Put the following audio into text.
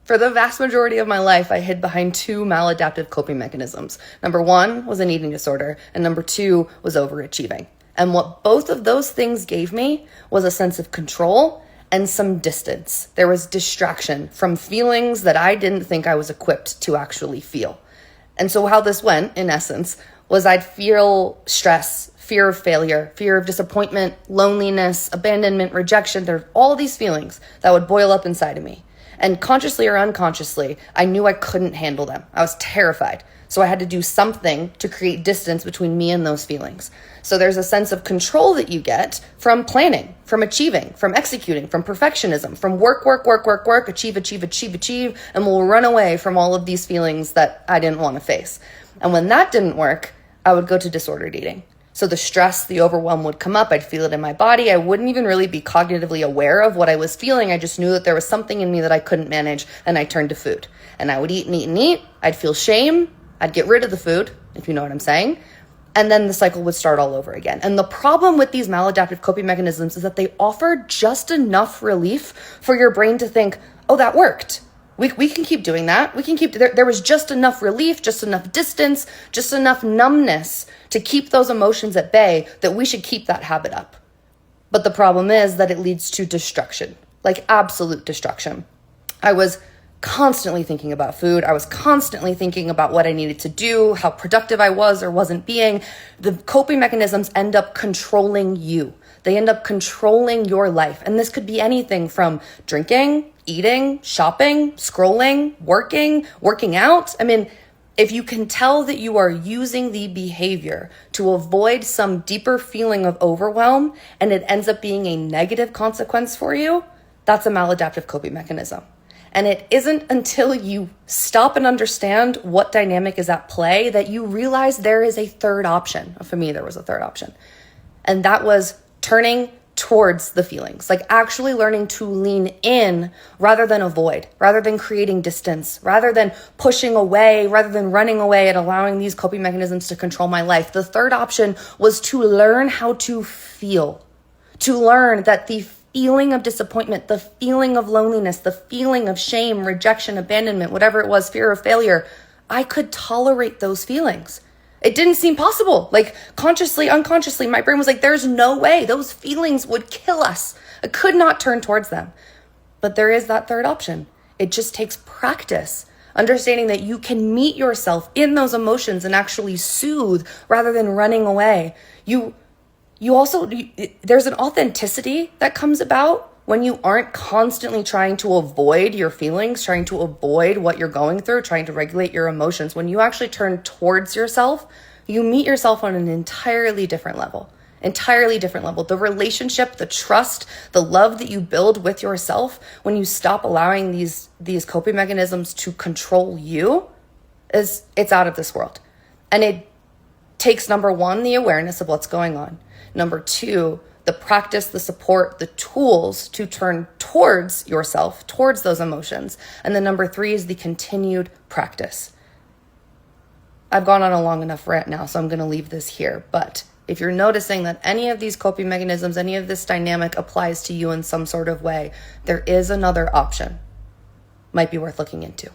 For the vast majority of my life, I hid behind two maladaptive coping mechanisms. Number one was an eating disorder, and number two was overachieving. And what both of those things gave me was a sense of control and some distance. There was distraction from feelings that I didn't think I was equipped to actually feel. And so how this went, in essence, was I'd feel stress, fear of failure, fear of disappointment, loneliness, abandonment, rejection. There were all these feelings that would boil up inside of me. And consciously or unconsciously, I knew I couldn't handle them. I was terrified. So I had to do something to create distance between me and those feelings. So there's a sense of control that you get from planning, from achieving, from executing, from perfectionism, from work, achieve, and we'll run away from all of these feelings that I didn't want to face. And when that didn't work, I would go to disordered eating. So the stress, the overwhelm would come up. I'd feel it in my body. I wouldn't even really be cognitively aware of what I was feeling. I just knew that there was something in me that I couldn't manage, and I turned to food. And I would eat and eat and eat. I'd feel shame. I'd get rid of the food, if you know what I'm saying. And then the cycle would start all over again. And the problem with these maladaptive coping mechanisms is that they offer just enough relief for your brain to think, oh, that worked. We can keep doing that. We can keep, there was just enough relief, just enough distance, just enough numbness to keep those emotions at bay that we should keep that habit up. But the problem is that it leads to destruction, like absolute destruction. I was constantly thinking about food. I was constantly thinking about what I needed to do, how productive I was or wasn't being. The coping mechanisms end up controlling you. They end up controlling your life. And this could be anything from drinking, eating, shopping, scrolling, working out. I mean, if you can tell that you are using the behavior to avoid some deeper feeling of overwhelm and it ends up being a negative consequence for you, that's a maladaptive coping mechanism. And it isn't until you stop and understand what dynamic is at play that you realize there is a third option. For me, there was a third option. And that was turning towards the feelings, like actually learning to lean in rather than avoid, rather than creating distance, rather than pushing away, rather than running away and allowing these coping mechanisms to control my life. The third option was to learn how to feel, to learn that the feeling of disappointment, the feeling of loneliness, the feeling of shame, rejection, abandonment, whatever it was, fear of failure, I could tolerate those feelings. It didn't seem possible. Like consciously, unconsciously, my brain was like, there's no way. Those feelings would kill us. I could not turn towards them. But there is that third option. It just takes practice. Understanding that you can meet yourself in those emotions and actually soothe rather than running away. There's an authenticity that comes about when you aren't constantly trying to avoid your feelings, trying to avoid what you're going through, trying to regulate your emotions. When you actually turn towards yourself, you meet yourself on an entirely different level. The relationship, the trust, the love that you build with yourself when you stop allowing these coping mechanisms to control you, it's out of this world. And it takes, number one, the awareness of what's going on. Number two, the practice, the support, the tools to turn towards yourself, towards those emotions. And then number three is the continued practice. I've gone on a long enough rant now, so I'm going to leave this here. But if you're noticing that any of these coping mechanisms, any of this dynamic applies to you in some sort of way, there is another option. Might be worth looking into.